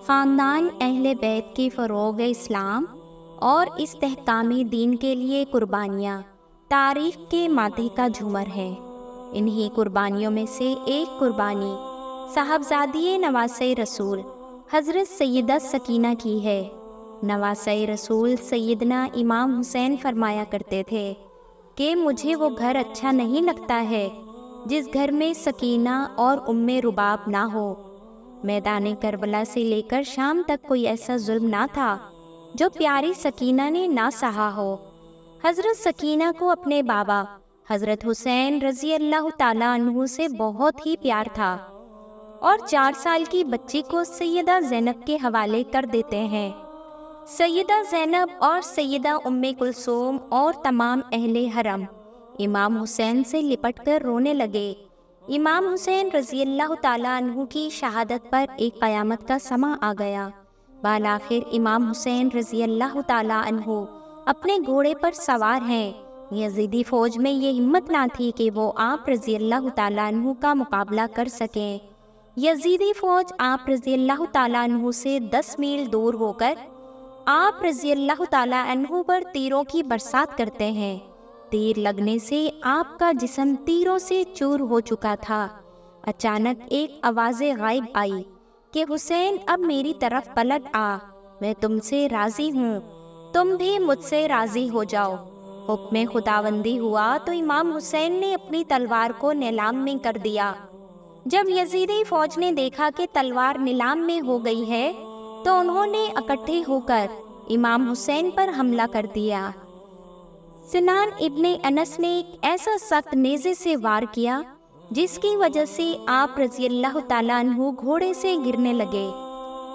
خاندان اہل بیت کے فروغ اسلام اور استحکام دین کے لیے قربانیاں تاریخ کے مادے کا جھومر ہے۔ انہی قربانیوں میں سے ایک قربانی صاحبزادی نواسہ رسول حضرت سیدہ سکینہ کی ہے۔ نواسہ رسول سیدنا امام حسین فرمایا کرتے تھے کہ مجھے وہ گھر اچھا نہیں لگتا ہے جس گھر میں سکینہ اور ام رباب نہ ہو۔ میدان کربلا سے لے کر شام تک کوئی ایسا ظلم نہ تھا جو پیاری سکینہ نے نہ سہا ہو۔ حضرت سکینہ کو اپنے بابا حضرت حسین رضی اللہ تعالیٰ عنہ سے بہت ہی پیار تھا اور 4 سال کی بچی کو سیدہ زینب کے حوالے کر دیتے ہیں۔ سیدہ زینب اور سیدہ ام کلثوم اور تمام اہل حرم امام حسین سے لپٹ کر رونے لگے۔ امام حسین رضی اللہ تعالیٰ عنہ کی شہادت پر ایک قیامت کا سماں آ گیا۔ بالآخر امام حسین رضی اللہ تعالیٰ عنہ اپنے گھوڑے پر سوار ہیں۔ یزیدی فوج میں یہ ہمت نہ تھی کہ وہ آپ رضی اللہ تعالیٰ عنہ کا مقابلہ کر سکیں۔ یزیدی فوج آپ رضی اللہ تعالیٰ عنہ سے 10 میل دور ہو کر آپ رضی اللہ تعالیٰ عنہ پر تیروں کی برسات کرتے ہیں۔ تیر لگنے سے آپ کا جسم تیروں سے چور ہو چکا تھا۔ اچانک ایک آواز غائب آئی کہ حسین اب میری طرف پلٹ آ، میں تم سے راضی ہوں، تم بھی مجھ سے راضی ہو جاؤ۔ حکم خداوندی ہوا تو امام حسین نے اپنی تلوار کو نیلام میں کر دیا۔ جب یزیدی فوج نے دیکھا کہ تلوار نیلام میں ہو گئی ہے تو انہوں نے اکٹھے ہو کر امام حسین پر حملہ کر دیا۔ سنان ابن انس نے ایک ایسا سخت نیزے سے وار کیا جس کی وجہ سے آپ رضی اللہ تعالیٰ عنہ گھوڑے سے گرنے لگے۔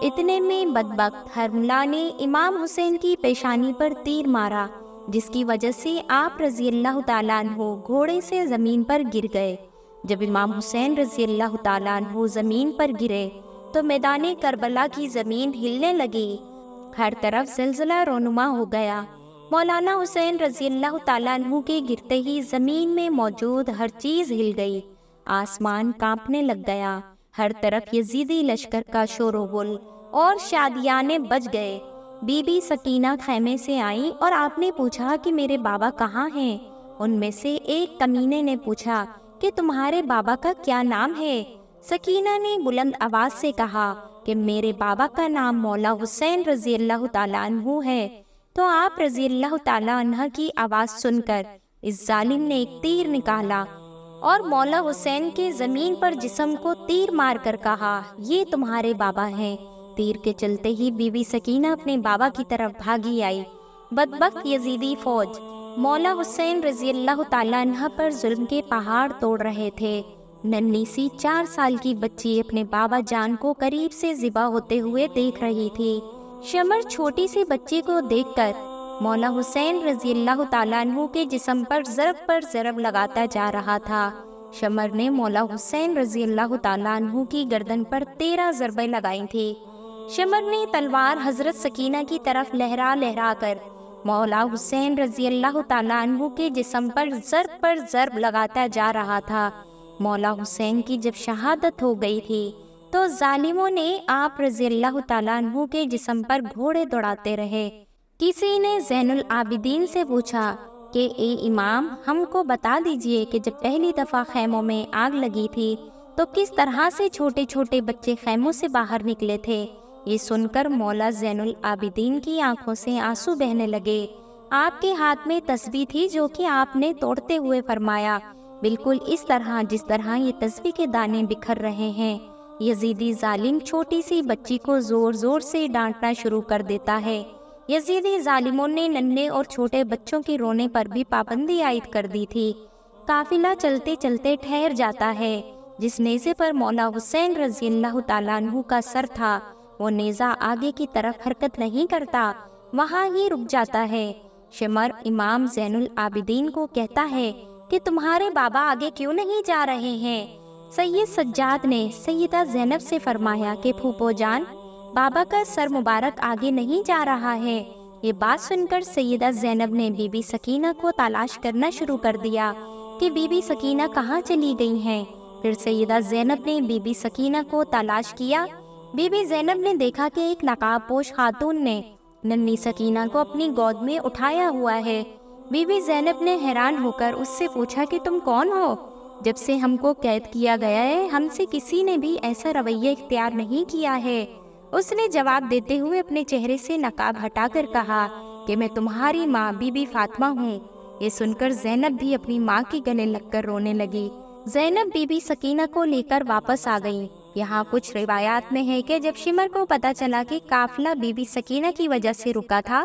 اتنے میں بدبخت حرملہ نے امام حسین کی پیشانی پر تیر مارا جس کی وجہ سے آپ رضی اللہ تعالیٰ عنہ گھوڑے سے زمین پر گر گئے۔ جب امام حسین رضی اللہ تعالیٰ عنہ زمین پر گرے تو میدان کربلا کی زمین ہلنے لگی، ہر طرف زلزلہ رونما ہو گیا۔ مولانا حسین رضی اللہ تعالیٰ عنہ کے گرتے ہی زمین میں موجود ہر چیز ہل گئی، آسمان کانپنے لگ گیا، ہر طرف یزیدی لشکر کا شور و غل اور شادیانے بج گئے۔ بی بی سکینہ خیمے سے آئیں اور آپ نے پوچھا کہ میرے بابا کہاں ہیں؟ ان میں سے ایک کمینے نے پوچھا کہ تمہارے بابا کا کیا نام ہے؟ سکینہ نے بلند آواز سے کہا کہ میرے بابا کا نام مولا حسین رضی اللہ تعالیٰ عنہ ہے۔ تو آپ رضی اللہ تعالیٰ عنہ کی آواز سن کر اس ظالم نے ایک تیر نکالا اور مولا حسین کے زمین پر جسم کو تیر مار کر کہا یہ تمہارے بابا ہیں۔ تیر کے چلتے ہی بی بی سکینہ اپنے بابا کی طرف بھاگی آئی۔ بدبخت یزیدی فوج مولا حسین رضی اللہ تعالیٰ عنہ پر ظلم کے پہاڑ توڑ رہے تھے۔ ننھی سی 4 سال کی بچی اپنے بابا جان کو قریب سے ذبح ہوتے ہوئے دیکھ رہی تھی۔ شمر چھوٹی سی بچی کو دیکھ کر مولا حسین رضی اللہ تعالیٰ عنہ کے جسم پر ضرب لگاتا جا رہا تھا۔ شمر نے مولا حسین رضی اللہ تعالیٰ عنہ کی گردن پر 13 ضربیں لگائی تھی۔ شمر نے تلوار حضرت سکینہ کی طرف لہرا کر مولا حسین رضی اللہ تعالیٰ عنہ کے جسم پر ضرب لگاتا جا رہا تھا۔ مولا حسین کی جب شہادت ہو گئی تھی تو ظالموں نے آپ رضی اللہ تعالیٰ عنہ کے جسم پر گھوڑے دوڑاتے رہے۔ کسی نے زین العابدین سے پوچھا کہ اے امام ہم کو بتا دیجئے کہ جب پہلی دفعہ خیموں میں آگ لگی تھی تو کس طرح سے چھوٹے چھوٹے بچے خیموں سے باہر نکلے تھے؟ یہ سن کر مولا زین العابدین کی آنکھوں سے آنسو بہنے لگے۔ آپ کے ہاتھ میں تسبیح تھی جو کہ آپ نے توڑتے ہوئے فرمایا بالکل اس طرح جس طرح یہ تسبیح کے دانے بکھر رہے ہیں۔ یزیدی ظالم چھوٹی سی بچی کو زور زور سے ڈانٹنا شروع کر دیتا ہے۔ یزیدی ظالموں نے ننھے اور چھوٹے بچوں کے رونے پر بھی پابندی عائد کر دی تھی۔ قافلہ چلتے چلتے ٹھہر جاتا ہے۔ جس نیزے پر مولا حسین رضی اللہ تعالیٰ عنہ کا سر تھا وہ نیزہ آگے کی طرف حرکت نہیں کرتا، وہاں ہی رک جاتا ہے۔ شمر امام زین العابدین کو کہتا ہے کہ تمہارے بابا آگے کیوں نہیں جا رہے ہیں؟ سید سجاد نے سیدہ زینب سے فرمایا کہ پھوپھو جان بابا کا سر مبارک آگے نہیں جا رہا ہے۔ یہ بات سن کر سیدہ زینب نے بی بی سکینہ کو تلاش کرنا شروع کر دیا کہ بی بی سکینہ کہاں چلی گئی ہیں۔ پھر سیدہ زینب نے بی بی سکینہ کو تلاش کیا بی بی زینب نے دیکھا کہ ایک نقاب پوش خاتون نے ننھی سکینہ کو اپنی گود میں اٹھایا ہوا ہے۔ بی بی زینب نے حیران ہو کر اس سے پوچھا کہ تم کون ہو؟ جب سے ہم کو قید کیا گیا ہے ہم سے کسی نے بھی ایسا رویہ اختیار نہیں کیا ہے۔ اس نے جواب دیتے ہوئے اپنے چہرے سے نقاب ہٹا کر کہا کہ میں تمہاری ماں بی بی فاطمہ ہوں۔ یہ سن کر زینب بھی اپنی ماں کے گلے لگ کر رونے لگی۔ زینب بی بی سکینہ کو لے کر واپس آ گئی۔ یہاں کچھ روایات میں ہے کہ جب شمر کو پتا چلا کہ قافلہ بی بی سکینہ کی وجہ سے رکا تھا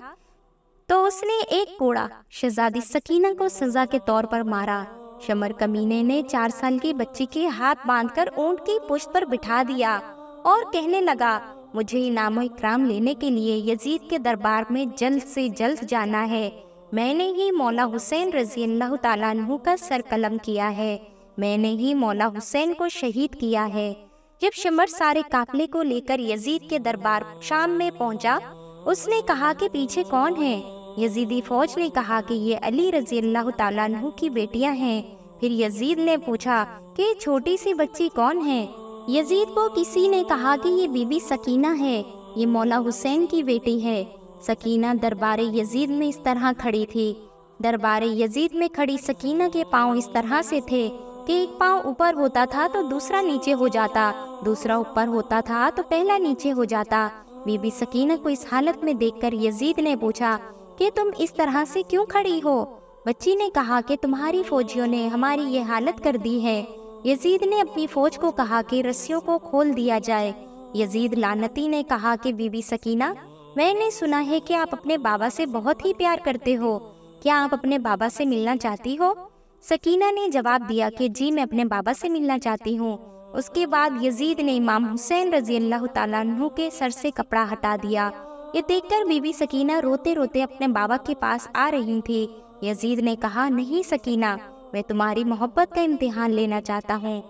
تو اس نے ایک کوڑا شہزادی سکینہ کو سزا کے طور پر مارا۔ شمر کمینے نے 4 سال کی بچی کے ہاتھ باندھ کر اونٹ کی پشت پر بٹھا دیا اور کہنے لگا مجھے انعام و اکرام لینے کے لیے یزید کے دربار میں جلد سے جلد جانا ہے۔ میں نے ہی مولا حسین رضی اللہ تعالیٰ عنہ کا سر قلم کیا ہے، میں نے ہی مولا حسین کو شہید کیا ہے۔ جب شمر سارے قافلے کو لے کر یزید کے دربار شام میں پہنچا اس نے کہا کہ پیچھے کون ہے؟ یزیدی فوج نے کہا کہ یہ علی رضی اللہ تعالیٰ عنہ کی بیٹیاں ہیں۔ پھر یزید نے پوچھا کہ چھوٹی سی بچی کون ہے؟ یزید کو کسی نے کہا کہ یہ بی بی سکینہ ہے، یہ مولا حسین کی بیٹی ہے۔ سکینہ دربار یزید میں اس طرح کھڑی تھی۔ دربار یزید میں کھڑی سکینہ کے پاؤں اس طرح سے تھے کہ ایک پاؤں اوپر ہوتا تھا تو دوسرا نیچے ہو جاتا، دوسرا اوپر ہوتا تھا تو پہلا نیچے ہو جاتا۔ بی بی سکینہ کو اس حالت میں دیکھ کر یزید نے پوچھا کہ تم اس طرح سے کیوں کھڑی ہو؟ بچی نے کہا کہ تمہاری فوجیوں نے ہماری یہ حالت کر دی ہے۔ یزید نے اپنی فوج کو کہا کہ رسیوں کو کھول دیا جائے۔ یزید لعنتی نے کہا کہ بی بی سکینہ میں نے سنا ہے کہ آپ اپنے بابا سے بہت ہی پیار کرتے ہو، کیا آپ اپنے بابا سے ملنا چاہتی ہو؟ سکینہ نے جواب دیا کہ جی میں اپنے بابا سے ملنا چاہتی ہوں۔ اس کے بعد یزید نے امام حسین رضی اللہ تعالیٰ عنہ کے سر سے کپڑا ہٹا دیا۔ یہ دیکھ کر بی بی سکینہ روتے روتے اپنے بابا کے پاس آ رہی تھی۔ یزید نے کہا نہیں سکینہ، میں تمہاری محبت کا امتحان لینا چاہتا ہوں،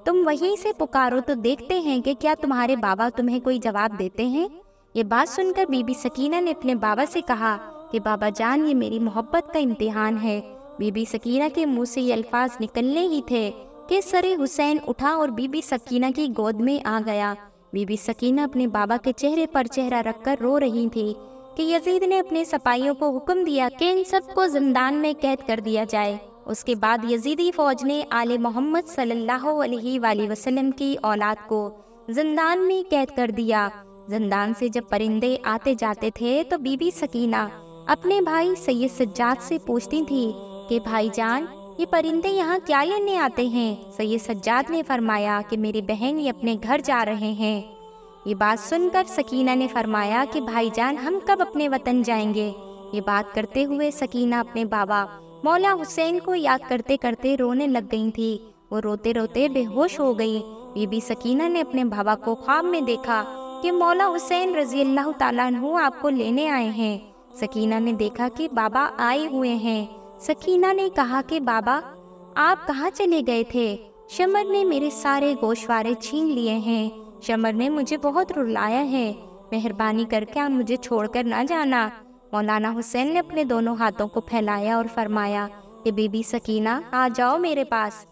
تم وہیں سے پکارو تو دیکھتے ہیں کہ کیا تمہارے بابا تمہیں کوئی جواب دیتے ہیں۔ یہ بات سن کر بی بی سکینہ نے اپنے بابا سے کہا کہ بابا جان یہ میری محبت کا امتحان ہے۔ بی بی سکینہ کے منہ سے یہ الفاظ نکلنے ہی تھے کہ سر حسین اٹھا اور بی بی سکینہ کی گود میں آ گیا۔ بی بی سکینہ اپنے بابا کے چہرے پر چہرہ رکھ کر رو رہی تھی کہ یزید نے اپنے سپاہیوں کو حکم دیا کہ ان سب کو زندان میں قید کر دیا جائے۔ اس کے بعد یزیدی فوج نے آل محمد صلی اللہ علیہ وآلہ وسلم کی اولاد کو زندان میں قید کر دیا۔ زندان سے جب پرندے آتے جاتے تھے تو بی بی سکینہ اپنے بھائی سید سجاد سے پوچھتی تھی کہ بھائی جان یہ پرندے یہاں کیا لینے آتے ہیں؟ سید سجاد نے فرمایا کہ میری بہن یہ اپنے گھر جا رہے ہیں۔ یہ بات سن کر سکینہ نے فرمایا کہ بھائی جان ہم کب اپنے وطن جائیں گے؟ یہ بات کرتے ہوئے سکینہ اپنے بابا مولا حسین کو یاد کرتے کرتے رونے لگ گئی تھی۔ وہ روتے روتے بے ہوش ہو گئی۔ بی بی سکینہ نے اپنے بابا کو خواب میں دیکھا کہ مولا حسین رضی اللہ تعالیٰ عنہ آپ کو لینے آئے ہیں۔ سکینہ نے دیکھا کہ بابا آئے ہوئے ہیں۔ سکینہ نے کہا کہ بابا آپ کہاں چلے گئے تھے؟ شمر نے میرے سارے گوشوارے چھین لیے ہیں، شمر نے مجھے بہت رلایا ہے، مہربانی کر کے آپ مجھے چھوڑ کر نہ جانا۔ مولانا حسین نے اپنے دونوں ہاتھوں کو پھیلایا اور فرمایا کہ بی بی سکینہ آ جاؤ میرے پاس۔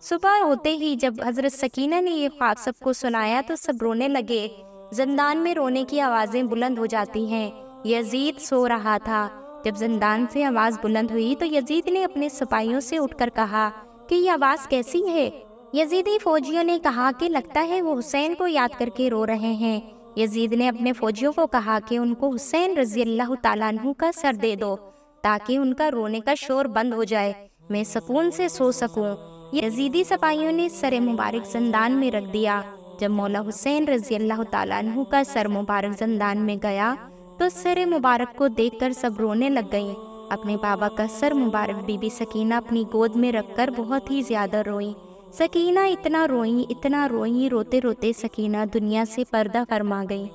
صبح ہوتے ہی جب حضرت سکینہ نے یہ خواب سب کو سنایا تو سب رونے لگے۔ زندان میں رونے کی آوازیں بلند ہو جاتی ہیں۔ یزید سو رہا تھا۔ جب زندان سے آواز بلند ہوئی تو یزید نے اپنے سپاہیوں سے اٹھ کر کہا کہ یہ آواز کیسی ہے؟ یزیدی فوجیوں نے کہا کہ لگتا ہے وہ حسین کو یاد کر کے رو رہے ہیں۔ یزید نے اپنے فوجیوں کو کہا کہ ان کو حسین رضی اللہ تعالیٰ عنہ کا سر دے دو تاکہ ان کا رونے کا شور بند ہو جائے، میں سکون سے سو سکوں۔ یزیدی سپاہیوں نے سر مبارک زندان میں رکھ دیا۔ جب مولا حسین رضی اللہ تعالیٰ عنہ کا سر مبارک زندان میں گیا تو سر مبارک کو دیکھ کر سب رونے لگ گئیں۔ اپنے بابا کا سر مبارک بی بی سکینہ اپنی گود میں رکھ کر بہت ہی زیادہ روئیں۔ سکینہ اتنا روئیں، روتے روتے سکینہ دنیا سے پردہ فرما گئی۔